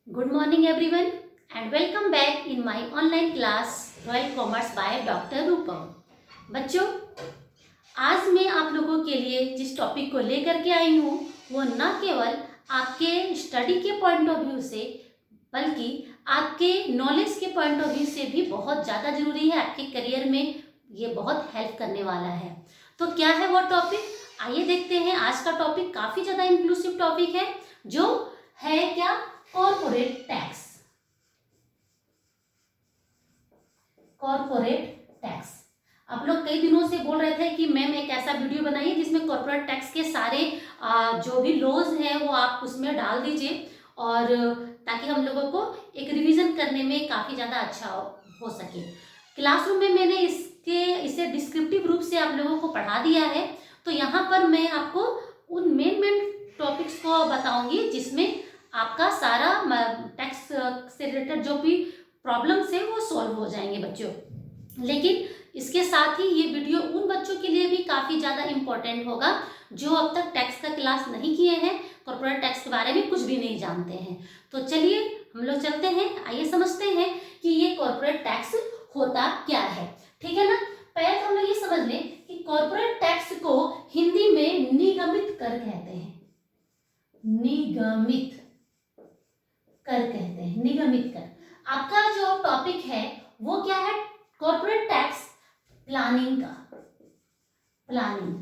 Good morning everyone and welcome back in my online class Royal Commerce by Dr. Rupam। बच्चों, आज मैं आप लोगों के लिए जिस टॉपिक को लेकर के आई हूँ वो न केवल आपके स्टडी के पॉइंट ऑफ व्यू से बल्कि आपके नॉलेज के पॉइंट ऑफ व्यू से भी बहुत ज़्यादा ज़रूरी है। आपके करियर में ये बहुत हेल्प करने वाला है। तो क्या है वो टॉपिक, आइए देखते हैं। आज का टॉपिक काफ़ी ज़्यादा इंक्लूसिव टॉपिक है जो है क्या, कॉर्पोरेट टैक्स। कॉर्पोरेट टैक्स, आप लोग कई दिनों से बोल रहे थे कि मैम एक ऐसा वीडियो बनाइए जिसमें कॉर्पोरेट टैक्स के सारे जो भी लॉज हैं वो आप उसमें डाल दीजिए, और ताकि हम लोगों को एक रिवीजन करने में काफ़ी ज़्यादा अच्छा हो सके। क्लासरूम में मैंने इसे डिस्क्रिप्टिव रूप से आप लोगों को पढ़ा दिया है, तो यहाँ पर मैं आपको उन मेन टॉपिक्स को बताऊंगी जिसमें आपका सारा टैक्स से रिलेटेड जो भी प्रॉब्लम्स है वो सॉल्व हो जाएंगे बच्चों। लेकिन इसके साथ ही ये वीडियो उन बच्चों के लिए भी काफ़ी ज़्यादा इम्पोर्टेंट होगा जो अब तक टैक्स का क्लास नहीं किए हैं, कॉर्पोरेट टैक्स के बारे में कुछ भी नहीं जानते हैं। तो चलिए हम लोग चलते हैं, आइए समझते हैं कि ये कॉर्पोरेट टैक्स होता क्या है। ठीक है ना। पहले तो हम लोग ये समझ लें कि कॉर्पोरेट टैक्स को हिंदी में निगमित कर कहते हैं। निगमित कर कहते हैं, निगमित कर। आपका जो टॉपिक है वो क्या है, कॉर्पोरेट टैक्स प्लानिंग का। प्लानिंग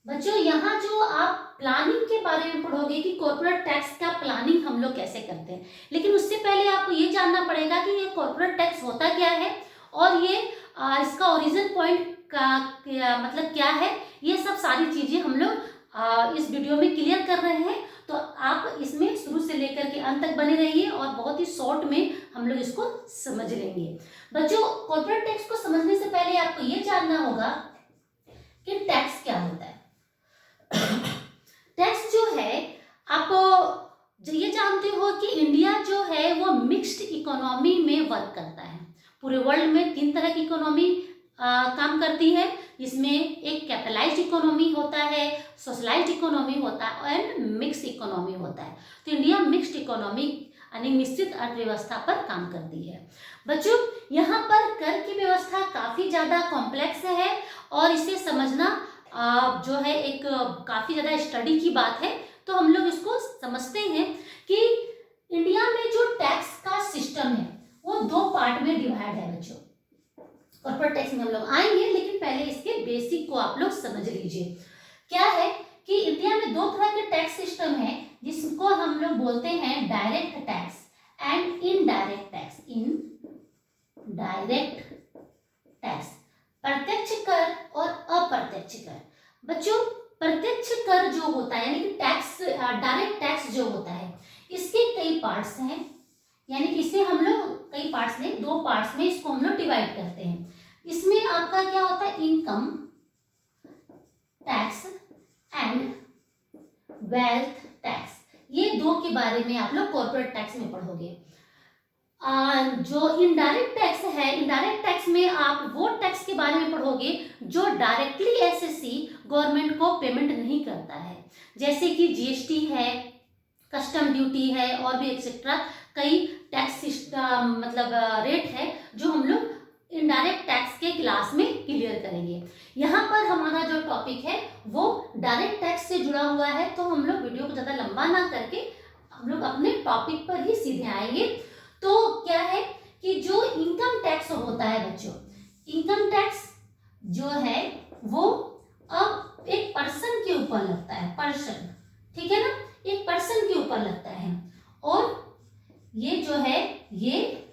बच्चों, यहाँ जो आप प्लानिंग के बारे में पढ़ोगे कि कॉर्पोरेट टैक्स का प्लानिंग हम लोग कैसे करते हैं, लेकिन उससे पहले आपको ये जानना पड़ेगा कि ये कॉर्पोरेट टैक्स होता क्या है और ये इसका ओरिजिन पॉइंट का मतलब क्या है। ये सब सारी चीजें हम लोग इस वीडियो में क्लियर कर रहे हैं, तो आप इसमें शुरू से लेकर के अंत तक बने रहिए और बहुत ही शॉर्ट में हम लोग इसको समझ लेंगे। बच्चों, कॉर्पोरेट टैक्स को समझने से पहले आपको ये जानना होगा कि टैक्स क्या होता है। टैक्स जो है, आप ये जानते हो कि इंडिया जो है वो मिक्स्ड इकोनॉमी में वर्क करता है। पूरे वर्ल्ड में 3 तरह की इकोनॉमी काम करती है, जिसमें एक कैपिटलाइज्ड इकोनॉमी होता है, सोशलाइज्ड इकोनॉमी होता है एंड मिक्स्ड इकोनॉमी होता है। तो इंडिया मिक्स्ड इकोनॉमी यानी मिश्रित अर्थव्यवस्था पर काम करती है। बच्चों, यहाँ पर कर की व्यवस्था काफ़ी ज़्यादा कॉम्प्लेक्स है और इसे समझना जो है एक काफ़ी ज़्यादा स्टडी की बात है। तो हम लोग इसको समझते हैं कि इंडिया में जो टैक्स का सिस्टम है वो 2 पार्ट में डिवाइड है बच्चों। कॉर्पोरेट टैक्स में हम लोग आएंगे, लेकिन पहले इसके बेसिक को आप लोग समझ लीजिए। क्या है कि इंडिया में 2 तरह के टैक्स सिस्टम है, जिसको हम लोग बोलते हैं direct tax and indirect tax. Indirect tax, प्रत्यक्ष कर और अप्रत्यक्ष कर। बच्चों, प्रत्यक्ष कर जो होता है यानी कि टैक्स, डायरेक्ट टैक्स जो होता है, इसके कई पार्ट्स हैं, यानी कि इसे हम लोग कई पार्ट्स में 2 पार्ट्स में इसको हम लोग डिवाइड करते हैं। इसमें आपका क्या होता है, income tax and wealth tax. ये 2 के बारे में आप लोग कॉर्पोरेट टैक्स में पढ़ोगे। जो इनडायरेक्ट टैक्स है, इनडायरेक्ट टैक्स में आप वो टैक्स के बारे में पढ़ोगे जो डायरेक्टली एसएससी गवर्नमेंट को पेमेंट नहीं करता है, जैसे कि जीएसटी है, कस्टम ड्यूटी है और भी एक्सेट्रा कई टैक्स सिस्टम मतलब रेट है जो हम लोग इनडायरेक्ट टैक्स के क्लास में क्लियर करेंगे। यहाँ पर हमारा जो टॉपिक है वो डायरेक्ट टैक्स से जुड़ा हुआ है, तो हम लोग वीडियो को ज़्यादा लंबा ना करके हम लोग अपने टॉपिक पर ही सीधे आएंगे। तो क्या है कि जो इनकम टैक्स होता है बच्चों, इनकम टैक्स जो है वो अब एक पर्सन के ऊपर लगता है, पर्सन, ठीक है ना, एक पर्सन के ऊपर लगता है। और ये जो है ये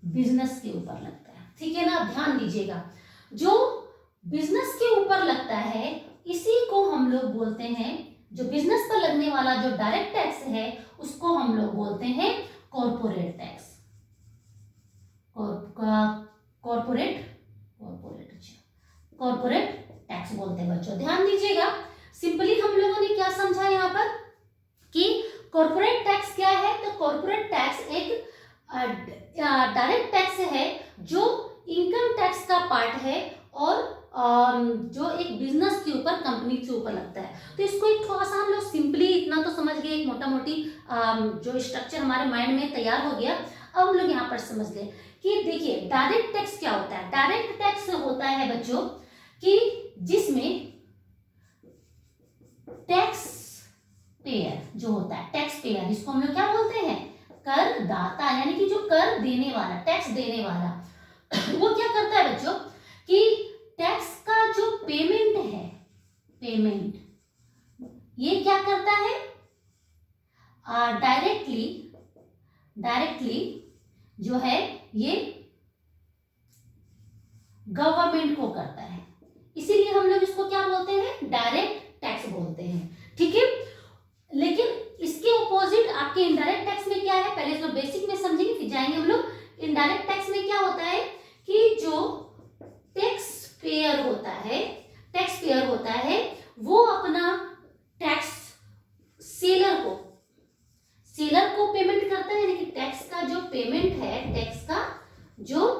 बिजनेस के ऊपर लगता है, ठीक है ना। ध्यान दीजिएगा, जो बिजनेस के ऊपर लगता है इसी को हम लोग बोलते हैं, जो बिजनेस पर लगने वाला जो डायरेक्ट टैक्स है उसको हम लोग बोलते हैं कॉर्पोरेट टैक्स। कॉर्पोरेट टैक्स बोलते हैं बच्चों। ध्यान दीजिएगा, सिंपली हम लोगों ने क्या समझा यहाँ पर कि कॉर्पोरेट टैक्स क्या है। तो कॉर्पोरेट टैक्स एक डायरेक्ट टैक्स है जो इनकम टैक्स का पार्ट है और जो एक बिजनेस के ऊपर, कंपनी के ऊपर लगता है। तो इसको एक थोड़ा सा हम लोग सिंपली इतना तो समझ गए करके एक मोटा मोटी जो स्ट्रक्चर हमारे माइंड में तैयार हो गया। अब हम लोग यहाँ पर समझ लें कि देखिए डायरेक्ट टैक्स क्या होता है। डायरेक्ट टैक्स होता है बच्चों कि जिसमें टैक्स पेयर जो होता है, टैक्स पेयर इसको हम लोग क्या बोलते हैं, करदाता, यानी कि जो कर देने वाला, टैक्स देने वाला वो क्या करता है बच्चों कि टैक्स का जो पेमेंट है, पेमेंट ये क्या करता है, डायरेक्टली जो है ये गवर्नमेंट को करता है, इसीलिए हम लोग इसको क्या बोलते हैं, डायरेक्ट टैक्स बोलते हैं। ठीक है, लेकिन इसके ऑपोजिट आपके इनडायरेक्ट टैक्स में क्या है, पहले इसको बेसिक में समझेंगे फिर जाएंगे हम लोग। इनडायरेक्ट टैक्स में क्या होता है कि जो टैक्स पेयर होता है वो अपना टैक्स सेलर को पेमेंट करता है, यानी कि टैक्स का जो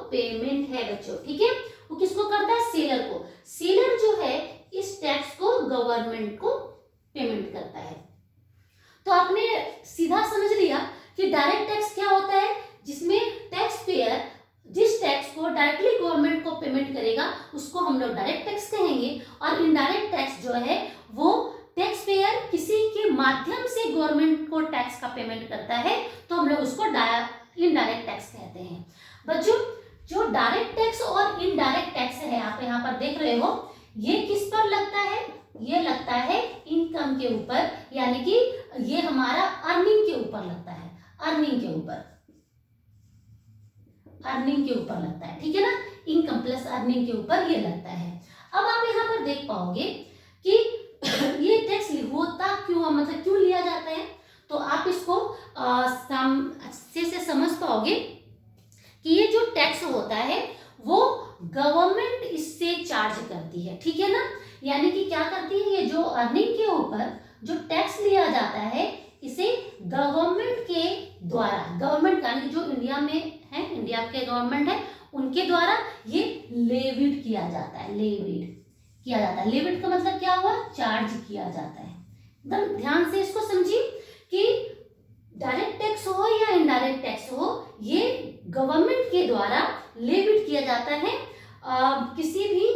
पेमेंट है बच्चों, ठीक है, वो किसको करता है, सेलर को। सेलर जो है इस टैक्स को गवर्नमेंट को पेमेंट करता है। तो आपने सीधा समझ लिया कि डायरेक्ट टैक्स क्या होता है, जिसमें टैक्स पेयर जिस टैक्स को डायरेक्टली गवर्नमेंट को पेमेंट करेगा उसको हम लोग डायरेक्ट टैक्स कहेंगे, और इनडायरेक्ट टैक्स जो है वो टैक्स पेयर किसी के माध्यम से गवर्नमेंट को टैक्स का पेमेंट करता है, तो हम लोग उसको इनडायरेक्ट टैक्स कहते हैं। बच्चों जो डायरेक्ट टैक्स और इनडायरेक्ट टैक्स है आप यहाँ पर देख रहे हो, ये किस पर लगता है, ये लगता है इनकम के ऊपर, यानी कि ये हमारा अर्निंग के ऊपर लगता है, अर्निंग के ऊपर लगता है, ठीक है ना, इनकम प्लस अर्निंग के ऊपर ये लगता है। अब आप यहाँ पर देख पाओगे कि ये टैक्स होता क्यों, मतलब क्यों लिया जाता है, तो आप इसको अच्छे से समझ पाओगे कि ये जो टैक्स होता है वो गवर्नमेंट इससे चार्ज करती है, ठीक है ना, यानी कि क्या करती है, ये जो अर्निंग के ऊपर जो टैक्स लिया जाता है इसे गवर्नमेंट के द्वारा, गवर्नमेंट का जो इंडिया में है, इंडिया के गवर्नमेंट है उनके द्वारा ये लेविड किया जाता है, लेविड का मतलब क्या हुआ, चार्ज किया जाता है। एकदम ध्यान से इसको समझिए कि डायरेक्ट टैक्स हो या इनडायरेक्ट टैक्स हो, ये गवर्नमेंट के द्वारा लेविड किया जाता है किसी भी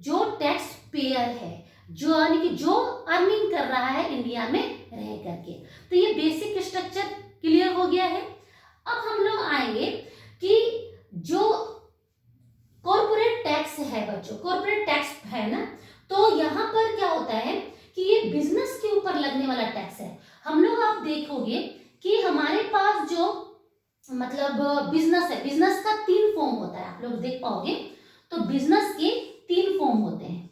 जो टैक्स पेयर है, जो यानी कि जो अर्निंग कर रहा है इंडिया में रह करके। तो ये बेसिक स्ट्रक्चर क्लियर हो गया है। अब हम लोग आएंगे कि जो कॉर्पोरेट टैक्स है बच्चों, कॉर्पोरेट टैक्स है ना, तो यहाँ पर क्या होता है कि ये बिजनेस के ऊपर लगने वाला टैक्स है। हम लोग आप देखोगे कि हमारे पास जो मतलब बिजनेस है, बिजनेस का 3 फॉर्म होता है, आप लोग देख पाओगे। तो बिजनेस के 3 फॉर्म होते हैं।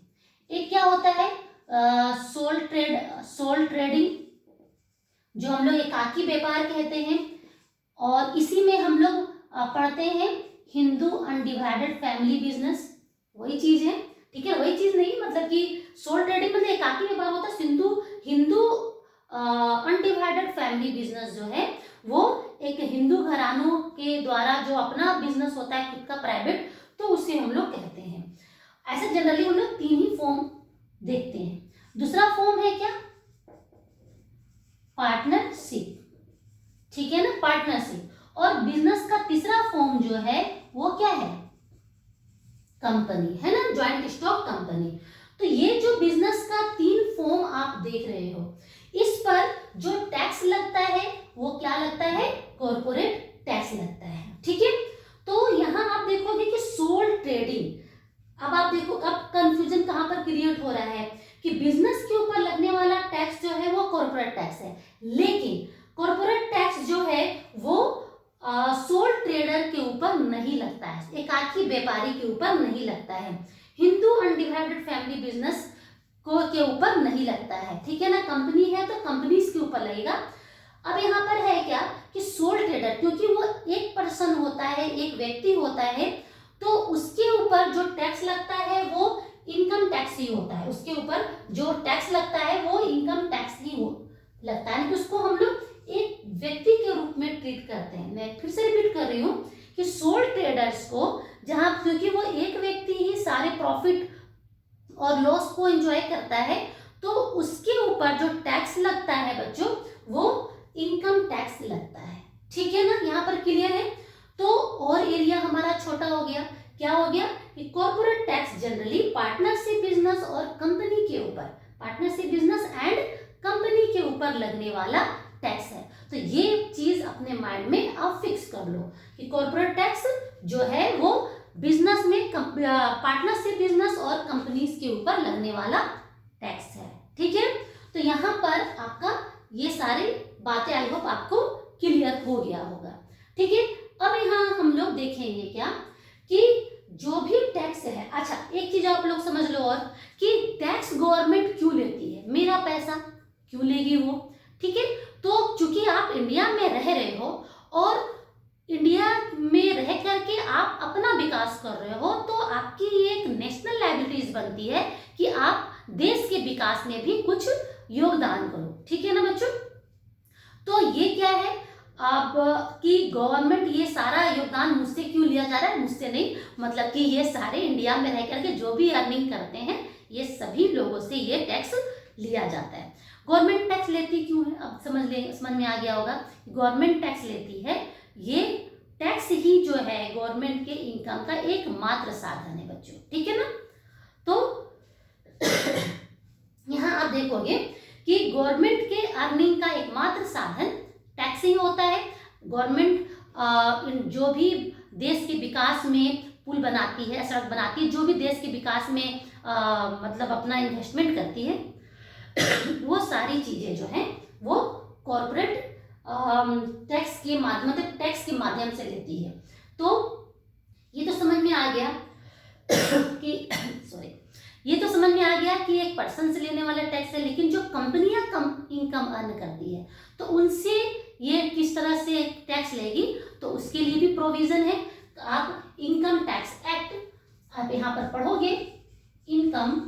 एक क्या होता है, सोल ट्रेडिंग, जो हम लोग एकाकी व्यापार कहते हैं, और इसी में हम लोग पढ़ते हैं हिंदू अनडिवाइडेड फैमिली बिजनेस, वही चीज है, ठीक है, वही चीज नहीं, मतलब कि सोल ट्रेडिंग मतलब एकाकी व्यापार होता है, हिंदू अनडिवाइडेड फैमिली बिजनेस जो है वो एक हिंदू घरानों के द्वारा जो अपना बिजनेस होता है खुद का प्राइवेट, तो उसे हम लोग कहते हैं। ऐसे जनरली हम लोग 3 ही फॉर्म देखते हैं। दूसरा फॉर्म है क्या, पार्टनरशिप, ठीक है ना, पार्टनरशिप। और बिजनेस का तीसरा फॉर्म जो है वो क्या है, कंपनी, है ना, ज्वाइंट स्टॉक कंपनी। तो ये जो बिजनेस का 3 फॉर्म आप देख रहे हो, इस पर जो टैक्स लगता है वो क्या लगता है, कॉर्पोरेट टैक्स लगता है, ठीक है। तो यहाँ आप देखोगे कि सोल ट्रेडिंग, अब आप देखो अब कंफ्यूजन कहाँ पर क्रिएट हो रहा है कि बिजनेस के ऊपर लगने वाला टैक्स जो है वो कॉर्पोरेट टैक्स है, लेकिन कॉर्पोरेट टैक्स जो है वो सोल ट्रेडर के ऊपर नहीं लगता है, एकाकी व्यापारी के ऊपर नहीं लगता है, हिंदू अनडिवाइडेड फैमिली बिजनेस को के ऊपर नहीं लगता है, ठीक है ना। कंपनी है तो कंपनीज के ऊपर लगेगा। अब यहाँ पर है क्या कि सोल ट्रेडर, क्योंकि वो एक पर्सन होता है, एक व्यक्ति होता है, तो उसके ऊपर जो टैक्स लगता है वो इनकम टैक्स ही होता है, उसके ऊपर जो टैक्स लगता है वो इनकम टैक्स ही लगता है, कि उसको हम लोग एक व्यक्ति के रूप में ट्रीट करते हैं। मैं फिर से रिपीट कर रही हूँ कि सोल ट्रेडर्स को जहां, क्योंकि वो एक व्यक्ति ही सारे प्रॉफिट और लॉस को एंजॉय करता है, तो उसके ऊपर जो टैक्स लगता है बच्चों वो इनकम टैक्स लगता है। ठीक है ना, यहाँ पर क्लियर है। तो और एरिया हमारा छोटा हो गया, क्या हो गया कि corporate tax generally partnership business और कंपनी के ऊपर, पार्टनरशिप बिजनेस एंड कंपनी के ऊपर लगने वाला टैक्स है। तो ये चीज अपने माइंड में आप फिक्स कर लो कि कॉर्पोरेट टैक्स जो है वो बिजनेस में पार्टनरशिप बिजनेस और कंपनीज के ऊपर लगने वाला टैक्स है। ठीक है, तो यहाँ पर आपका ये सारी बातें आई होप आपको क्लियर हो गया होगा। ठीक है, अब यहाँ हम लोग देखेंगे क्या कि जो भी टैक्स है, अच्छा एक चीज आप लोग समझ लो और कि टैक्स गवर्नमेंट क्यों लेती है, मेरा पैसा क्यों लेगी वो। ठीक है, तो चूंकि आप इंडिया में रह रहे हो और इंडिया में रह करके आप अपना विकास कर रहे हो, तो आपकी ये एक नेशनल लायबिलिटीज बनती है कि आप देश के विकास में भी कुछ योगदान करो। ठीक है ना बच्चों, तो ये क्या है अब कि गवर्नमेंट ये सारा योगदान मुझसे क्यों लिया जा रहा है, मुझसे नहीं, मतलब कि ये सारे इंडिया में रह करके जो भी अर्निंग करते हैं ये सभी लोगों से ये टैक्स लिया जाता है। गवर्नमेंट टैक्स लेती क्यों है, अब समझ में आ गया होगा। गवर्नमेंट टैक्स लेती है, ये टैक्स ही जो है गवर्नमेंट के इनकम का एकमात्र साधन है बच्चों। ठीक है ना, तो यहाँ आप देखोगे कि गवर्नमेंट के अर्निंग का एकमात्र साधन टैक्स ही होता है। गवर्नमेंट जो भी देश के विकास में पुल बनाती है, सड़क बनाती है, जो भी देश के विकास में मतलब अपना इन्वेस्टमेंट करती है वो सारी चीजें जो हैं वो कॉर्पोरेट टैक्स के माध्यम, मतलब टैक्स के माध्यम से लेती है। तो ये तो समझ में आ गया कि सॉरी, ये तो समझ में आ गया कि एक पर्सन से लेने वाला टैक्स है। लेकिन जो कंपनियां इनकम अर्न करती है तो उनसे ये किस तरह से टैक्स लेगी, तो उसके लिए भी प्रोविजन है। आप इनकम टैक्स एक्ट आप यहाँ पर पढ़ोगे, इनकम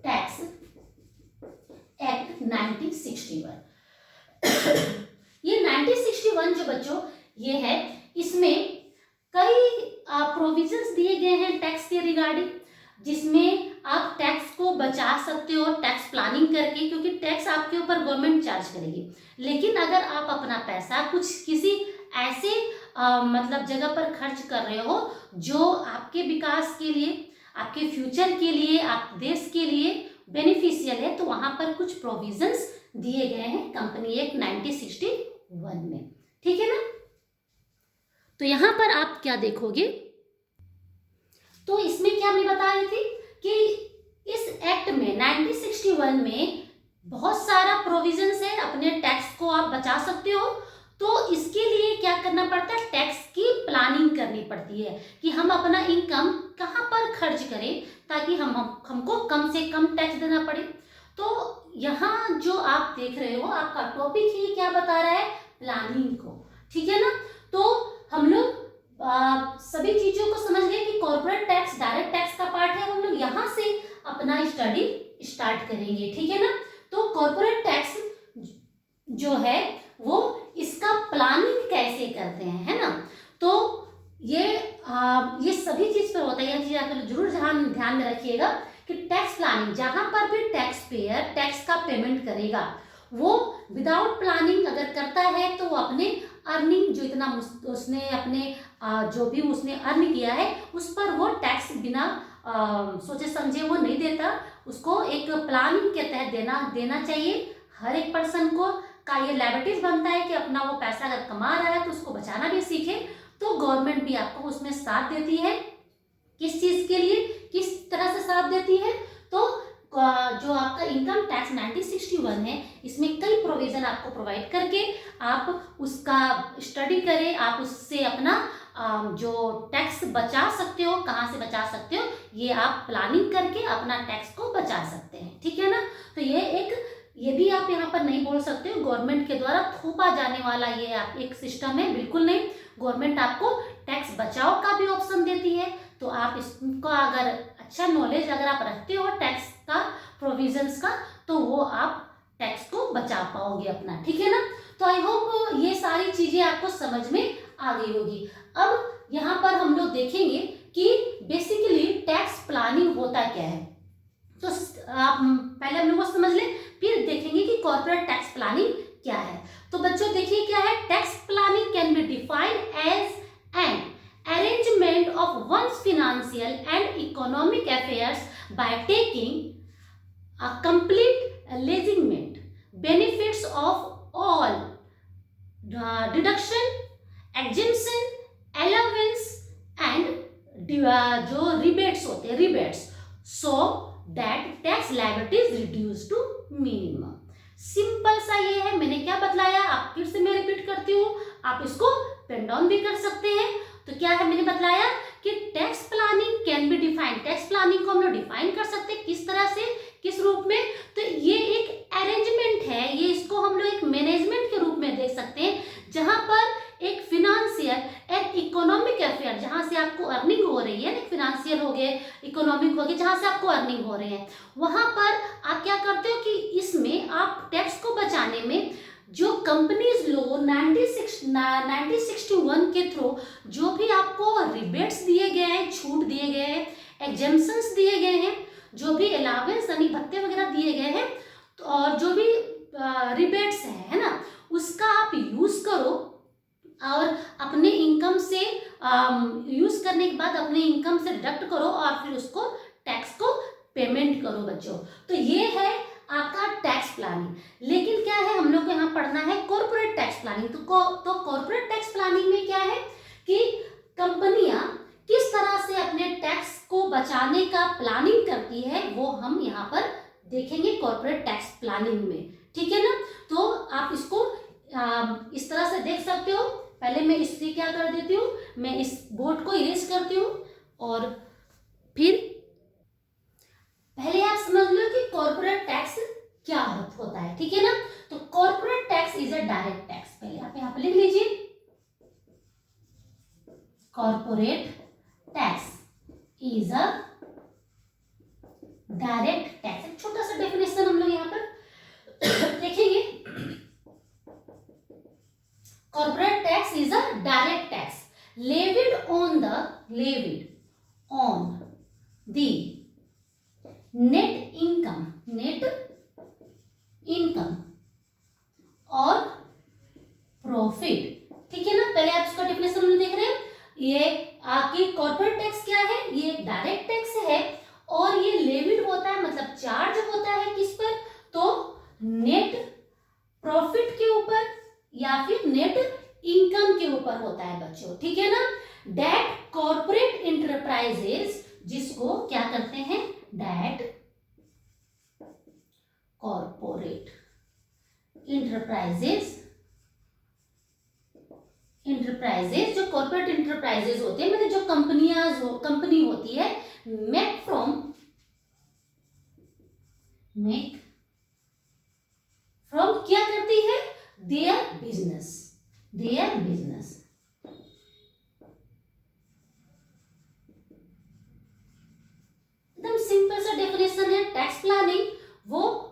टैक्स एक्ट 1961। ये 1961 जो बच्चों ये है, इसमें कई प्रोविजंस दिए गए हैं टैक्स के रिगार्डिंग, जिसमें आप टैक्स को बचा सकते हो टैक्स प्लानिंग करके, क्योंकि टैक्स आपके ऊपर गवर्नमेंट चार्ज करेगी। लेकिन अगर आप अपना पैसा कुछ किसी ऐसे मतलब जगह पर खर्च कर रहे हो जो आपके विकास के लिए, आपके फ्यूचर के लिए, आप देश के लिए बेनिफिशियल है, तो वहां पर कुछ प्रोविजंस दिए गए हैं कंपनी एक्ट 1961 में। ठीक है ना, तो यहां पर आप क्या देखोगे, तो इसमें क्या मैं बता रही थी कि इस एक्ट में 1961 में बहुत सारा प्रोविजंस है, अपने टैक्स को आप बचा सकते हो। तो इसके लिए क्या करना पड़ता है, टैक्स की प्लानिंग करनी पड़ती है कि हम अपना इनकम कहाँ पर खर्च करें ताकि हमको कम से कम टैक्स देना पड़े। तो यहाँ जो आप देख रहे हो, आपका टॉपिक ही क्या बता रहा है, प्लानिंग को। ठीक है ना, तो हम लोग सभी चीजों को समझ गए कि कॉर्पोरेट टैक्स डायरेक्ट टैक्स का पार्ट है। हम लोग यहाँ से अपना स्टडी स्टार्ट करेंगे। ठीक है ना, तो कॉर्पोरेट टैक्स जो है वो इसका प्लानिंग कैसे करते हैं, है ना। तो ये सभी चीज पर होता है, यह चीज आप जरूर ध्यान में रखिएगा कि टैक्स प्लानिंग, जहां पर भी टैक्स पेयर टैक्स का पेमेंट करेगा, वो विदाउट प्लानिंग अगर करता है तो वो अपने अर्निंग जो इतना उसने अपने जो भी उसने अर्न किया है उस पर वो टैक्स बिना सोचे समझे वो नहीं देता। उसको एक प्लानिंग के तहत देना चाहिए। हर एक पर्सन को का ये लायबिलिटीज बनता है कि अपना वो पैसा अगर कमा रहा है तो उसको बचाना भी सीखे। तो गवर्नमेंट भी आपको उसमें साथ देती है। किस चीज के लिए, किस तरह से साथ देती है, तो जो आपका इनकम टैक्स 1961 है, इसमें कई प्रोविजन आपको प्रोवाइड करके आप उसका स्टडी करें, आप उससे अपना जो टैक्स बचा सकते हो, कहाँ से बचा सकते हो, ये आप प्लानिंग करके अपना टैक्स को बचा सकते हैं। ठीक है ना, तो ये भी आप यहाँ पर नहीं बोल सकते हो गवर्नमेंट के द्वारा थोपा जाने वाला ये आप एक सिस्टम है, बिल्कुल नहीं। गवर्नमेंट आपको टैक्स बचाव का भी ऑप्शन देती है, तो आप इसका अगर अच्छा नॉलेज अगर आप रखते हो टैक्स का, प्रोविजंस का, तो वो आप टैक्स को बचा पाओगे अपना। ठीक है ना, तो आई होप ये सारी चीजें आपको समझ में आ गई होगी। अब यहाँ पर हम लोग देखेंगे कि बेसिकली टैक्स प्लानिंग होता क्या है। तो आप पहले हम लोग को समझ लें, फिर देखेंगे कि कॉर्पोरेट कॉर्पोरेट टैक्स प्लानिंग क्या है। तो बच्चों देखिए क्या है, tax planning can be defined as an arrangement of one's financial and economic affairs by taking a complete alignment benefits of all deduction, exemption, allowance and जो rebates होते हैं rebates, so that tax liability is reduced to minimum। Simple सा ये है, मैंने क्या बतलाया, आप फिर से मैं रिपीट करती हूँ, आप इसको पेन डाउन भी कर सकते हैं। तो क्या है मैंने बतलाया कि tax planning can be defined, tax planning को हम लोग डिफाइन कर सकते हैं किस तरह से, किस रूप में, तो ये एक अरेंजमेंट है, ये इसको हम लोग एक मैनेजमेंट के रूप में देख सकते हैं, जहां पर एक फिनेंशियल एंड इकोनॉमिक अफेयर, जहां से आपको अर्निंग हो रही है, फिनेंशियल हो गए, इकोनॉमिक हो गए, जहां से आपको अर्निंग हो रही है, वहां पर आप क्या करते हो कि इसमें आप टैक्स को बचाने में जो कंपनीज लो 1961 के थ्रू जो भी आपको रिबेट्स दिए गए हैं, छूट दिए गए हैं, एग्जेम्पशंस दिए गए हैं, जो भी अलावेंस यानी भत्ते वगैरह दिए गए हैं, तो और जो भी रिबेट्स है ना, उसका आप यूज करो और अपने इनकम से यूज करने के बाद अपने इनकम से डिडक्ट करो और फिर उसको टैक्स को पेमेंट करो बच्चों। तो ये है आपका टैक्स प्लानिंग। लेकिन क्या है, हम लोग को यहाँ पढ़ना है कॉर्पोरेट टैक्स प्लानिंग। तो कॉर्पोरेट टैक्स प्लानिंग में क्या है कि कंपनियां किस तरह से अपने टैक्स को बचाने का प्लानिंग करती है, वो हम यहाँ पर देखेंगे कॉर्पोरेट टैक्स प्लानिंग में, ठीक है ना। तो आप इसको इस तरह से देख सकते हो। पहले मैं इससे क्या कर देती हूँ, मैं इस बोर्ड को इरेज करती हूँ और फिर पहले आप समझ लो कि कॉर्पोरेट टैक्स क्या होता है, ठीक है ना। तो corporate tax is a direct tax, पहले आप यहाँ पे लिख लीजिए, corporate tax is a direct tax. एक छोटा सा डेफिनेशन हम लोग यहाँ पर देखेंगे। Corporate tax is a direct tax levied on the net income और प्रॉफिट, ठीक है ना। पहले आप इसका डेफिनेशन में देख रहे हैं, ये आपकी कॉर्पोरेट टैक्स क्या है, ये एक डायरेक्ट टैक्स है और ये लेविड होता है, मतलब चार्ज होता है किस पर, तो नेट प्रॉफिट के ऊपर या फिर नेट इनकम के ऊपर होता है बच्चों, ठीक है ना। दैट कॉर्पोरेट इंटरप्राइजेस, जिसको क्या करते हैं, दैट कॉर्पोरेट इंटरप्राइजेस जो कॉर्पोरेट इंटरप्राइजेस होते हैं, मतलब जो कंपनी होती है, मेक फ्रॉम क्या करती है, देयर बिजनेस एकदम सिंपल सा डेफिनेशन है। टैक्स प्लानिंग वो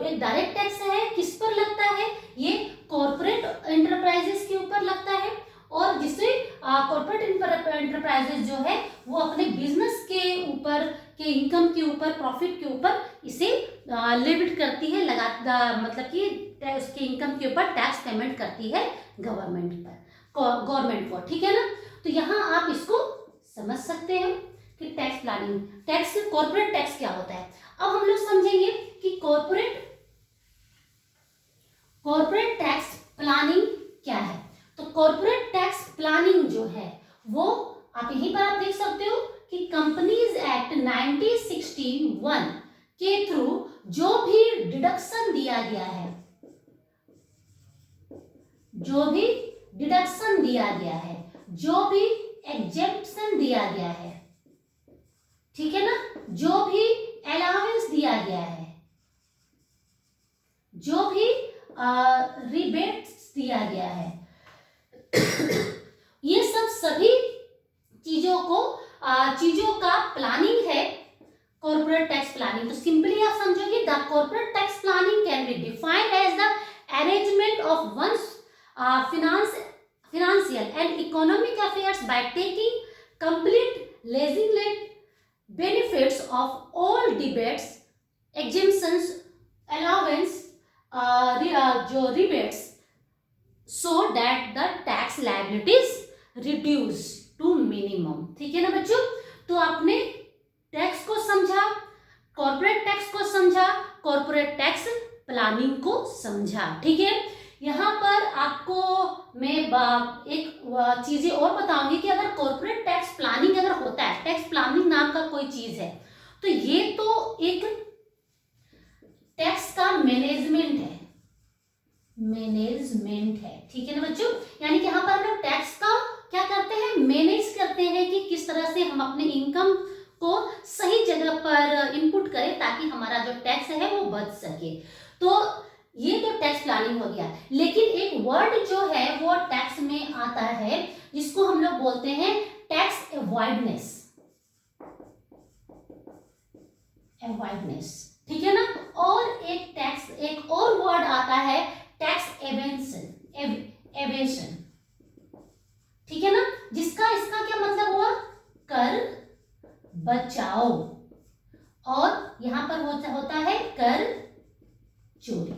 एक डायरेक्ट टैक्स है, किस पर लगता है, ये कॉर्पोरेट एंटरप्राइजेस के ऊपर लगता है और जिससे कॉर्पोरेट एंटरप्राइजेस जो है वो अपने बिजनेस के ऊपर के इनकम के ऊपर, प्रॉफिट के ऊपर इसे लेविट करती है, मतलब कि उसके इनकम के ऊपर टैक्स पेमेंट करती है गवर्नमेंट को, ठीक है ना। तो यहाँ आप इसको समझ सकते हैं कि tax planning, tax corporate tax क्या होता है। अब हम लोग समझेंगे कि कॉर्पोरेट टैक्स प्लानिंग क्या है। तो कॉर्पोरेट टैक्स प्लानिंग जो है वो आप यहीं पर आप देख सकते हो कि कंपनीज एक्ट 1961 के थ्रू जो भी डिडक्शन दिया गया है, जो भी एग्जेम्पशन दिया गया है, ठीक है ना, जो भी अलाउंस दिया गया है, जो भी रिबेट्स दिया गया है, ये सभी चीजों का प्लानिंग है कॉर्पोरेट टैक्स प्लानिंग। तो सिंपली आप समझोगे the corporate tax planning can be defined as the arrangement of one's financial and economic affairs by taking complete legitimate benefits of all debates, exemptions, allowance जो rebates so that the tax liabilities reduce to minimum. ठीक है ना बच्चों, तो आपने tax को समझा, corporate tax को समझा, कॉर्पोरेट टैक्स प्लानिंग को समझा। ठीक है, यहाँ पर आपको मैं एक चीजें और बताऊंगी कि अगर कॉर्पोरेट टैक्स प्लानिंग अगर होता है, टैक्स प्लानिंग नाम का कोई चीज है, तो ये तो एक टैक्स का मैनेजमेंट है, ठीक है ना बच्चों। यानी कि यहाँ पर हम लोग टैक्स का क्या करते हैं, मैनेज करते हैं कि किस तरह से हम अपने इनकम को सही जगह पर इनपुट करें ताकि हमारा जो टैक्स है वो बच सके। तो ये तो टैक्स प्लानिंग हो गया, लेकिन एक वर्ड जो है वो टैक्स में आता है जिसको हम लोग बोलते हैं टैक्स अवॉइडनेस। ठीक है ना, और एक और वर्ड आता है टैक्स एवेशन। ठीक है ना, इसका क्या मतलब हुआ, कर बचाओ, और यहां पर होता है कर चोरी।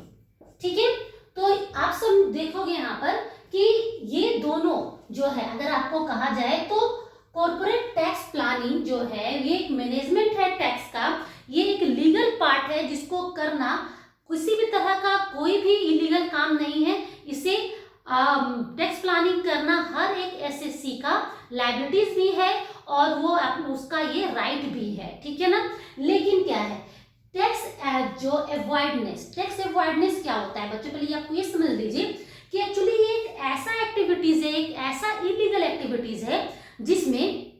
ठीक है, तो आप सब देखोगे यहाँ पर कि ये दोनों जो है, अगर आपको कहा जाए तो कॉर्पोरेट टैक्स प्लानिंग जो है ये एक मैनेजमेंट है टैक्स का, ये एक लीगल पार्ट है जिसको करना किसी भी तरह का कोई भी इलीगल काम नहीं है। इसे टैक्स प्लानिंग करना हर एक एसएससी का लायबिलिटीज भी है और वो उसका ये राइट भी है। ठीक है ना, लेकिन क्या है टैक्स अवॉइडनेस क्या होता है बच्चों, पहले आपको ये समझ लीजिए कि एक्चुअली ये एक ऐसा एक्टिविटीज है, एक ऐसा इलीगल एक्टिविटीज है जिसमें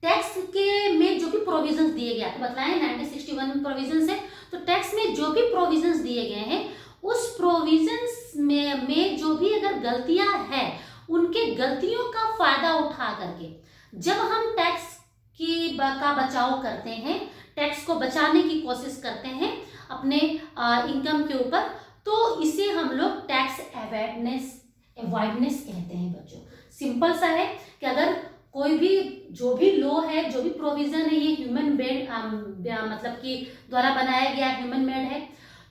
टैक्स के में जो भी प्रोविजंस दिए गए, तो बताएं 1961 में प्रोविजंस है, तो टैक्स में जो भी प्रोविजंस दिए गए हैं उस प्रोविजंस में जो भी अगर गलतियां हैं उनके गलतियों का फायदा उठा करके जब हम टैक्स का बचाव करते हैं, टैक्स को बचाने की कोशिश करते हैं अपने इनकम के ऊपर, तो इसे हम लोग टैक्स अवॉइडनेस कहते हैं बच्चों। सिंपल सा है कि अगर कोई भी जो भी लॉ है, जो भी प्रोविजन है, ये ह्यूमन मेड मतलब कि द्वारा बनाया गया ह्यूमन मेड है,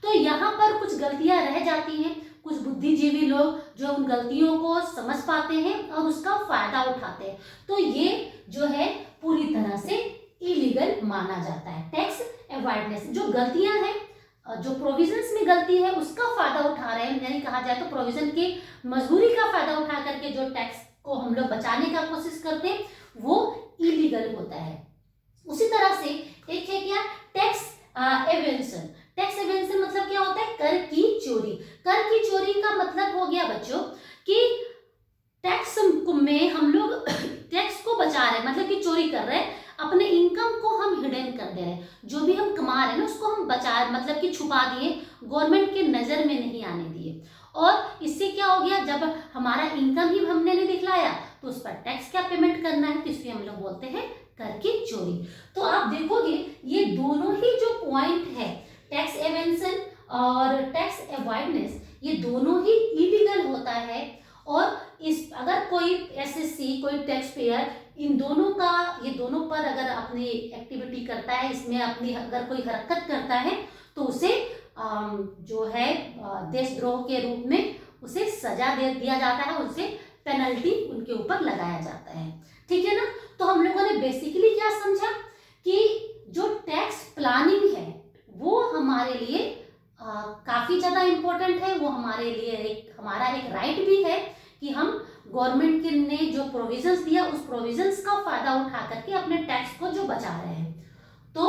तो यहाँ पर कुछ गलतियां रह जाती हैं। कुछ बुद्धिजीवी लोग जो उन गलतियों को समझ पाते हैं और उसका फायदा उठाते हैं, तो ये जो है पूरी तरह से इलीगल माना जाता है। टैक्स अवॉइडनेस, जो गलतियां हैं, जो प्रोविजंस में गलती है उसका फायदा उठा रहे हैं, यानी कहा जाए तो प्रोविजन की मजदूरी का फायदा उठा करके जो टैक्स को हम लोग बचाने का कोशिश करते हैं वो इलीगल होता है। उसी तरह से एक है क्या टैक्स एवेंशन। टैक्स एवेंशन मतलब क्या होता है, कर की चोरी। कर की चोरी का मतलब हो गया बच्चों कि टैक्स में हम लोग टैक्स को बचा रहे हैं, मतलब कि चोरी कर रहे हैं, अपने इनकम को हम हिडन कर दे रहे हैं, जो भी हम कमा रहे हैं ना उसको हम बचा मतलब कि छुपा दिए, गवर्नमेंट के नजर में नहीं आने दिए। और इससे क्या हो गया, जब हमारा इनकम ही हमने नहीं दिखलाया तो उस पर टैक्स क्या पेमेंट करना है, तो इसलिए हम लोग बोलते हैं कर की चोरी। तो आप देखोगे ये दोनों ही जो पॉइंट है, टैक्स एवेंशन और टैक्स अवॉइडनेस, ये दोनों ही इलीगल होता है। और इस अगर कोई एसएससी, कोई टैक्स पेयर इन दोनों का, ये दोनों पर अगर अपनी एक्टिविटी करता है, इसमें अपनी अगर कोई हरकत करता है तो उसे जो है देशद्रोह के रूप में उसे सजा दे दिया जाता है, उसे पेनल्टी उनके ऊपर लगाया जाता है। ठीक है ना, तो हम लोगों ने बेसिकली क्या समझा कि जो टैक्स प्लानिंग है वो हमारे लिए काफी ज्यादा इम्पोर्टेंट है। वो हमारे लिए हमारा एक राइट भी है कि हम गवर्नमेंट ने जो प्रोविजंस दिया उस प्रोविजंस का फायदा उठा करके अपने टैक्स को जो बचा रहे हैं। तो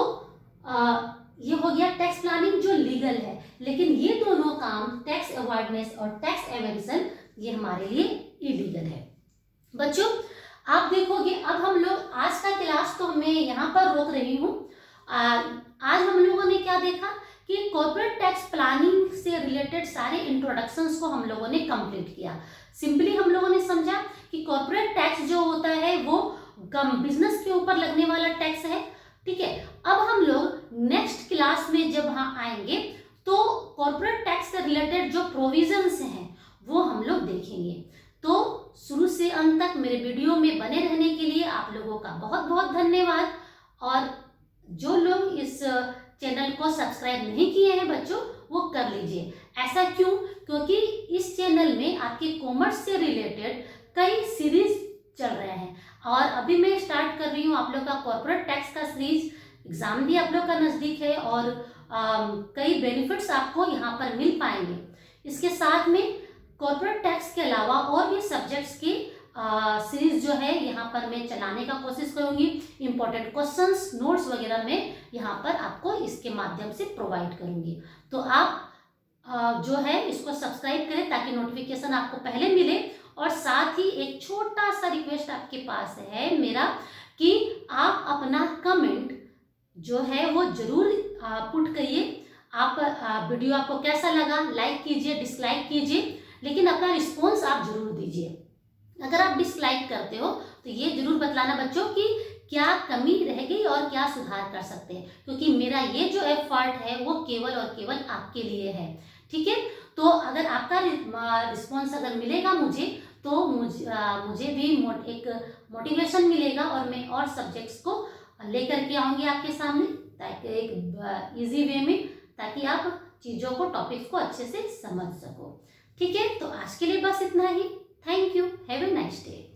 ये हो गया टैक्स प्लानिंग जो लीगल है, लेकिन ये दोनों काम टैक्स अवॉइडनेस और टैक्स एवेंशन ये हमारे लिए इलीगल है। बच्चों आप देखोगे, अब हम लोग आज का क्लास तो मैं यहाँ पर रोक रही हूँ। आज हम लोगों ने क्या देखा कि कॉर्पोरेट टैक्स प्लानिंग से रिलेटेड सारे इंट्रोडक्शंस को हम लोगों ने कंप्लीट किया। सिंपली हम लोगों ने समझा कि कॉर्पोरेट टैक्स जो होता है वो बिजनेस के ऊपर लगने वाला टैक्स है। ठीक है, अब हम लोग नेक्स्ट क्लास में जब वहां आएंगे तो कॉर्पोरेट टैक्स से रिलेटेड जो प्रोविजंस हैं वो हम लोग देखेंगे। तो शुरू से अंत तक मेरे वीडियो में बने रहने के लिए आप लोगों का बहुत बहुत धन्यवाद। और जो लोग इस चैनल को सब्सक्राइब नहीं किए हैं बच्चों, वो कर लीजिए। ऐसा क्यों? क्योंकि इस चैनल में आपके कॉमर्स से रिलेटेड कई सीरीज चल रहे हैं और अभी मैं स्टार्ट कर रही हूँ आप लोग का कॉर्पोरेट टैक्स का सीरीज। एग्जाम भी आप लोग का नज़दीक है और कई बेनिफिट्स आपको यहाँ पर मिल पाएंगे। इसके साथ में कॉर्पोरेट टैक्स के अलावा और भी सब्जेक्ट्स की सीरीज जो है यहाँ पर मैं चलाने का कोशिश करूँगी। इंपॉर्टेंट क्वेश्चंस नोट्स वगैरह मैं यहाँ पर आपको इसके माध्यम से प्रोवाइड करूँगी। तो आप जो है इसको सब्सक्राइब करें ताकि नोटिफिकेशन आपको पहले मिले। और साथ ही एक छोटा सा रिक्वेस्ट आपके पास है मेरा कि आप अपना कमेंट जो है वो जरूर पुट करिए। आप वीडियो आपको कैसा लगा लाइक कीजिए, डिसलाइक कीजिए, लेकिन अपना रिस्पॉन्स आप जरूर दीजिए। अगर आप डिसलाइक करते हो तो ये जरूर बतलाना बच्चों कि क्या कमी रह गई और क्या सुधार कर सकते हैं, क्योंकि मेरा ये जो एफर्ट है वो केवल और केवल आपके लिए है। ठीक है, तो अगर आपका रिस्पॉन्स अगर मिलेगा मुझे तो मुझे भी एक मोटिवेशन मिलेगा और मैं और सब्जेक्ट्स को लेकर के आऊँगी आपके सामने ताकि एक इजी वे में, ताकि आप चीज़ों को टॉपिक्स को अच्छे से समझ सको। ठीक है, तो आज के लिए बस इतना ही। Thank you, have a nice day.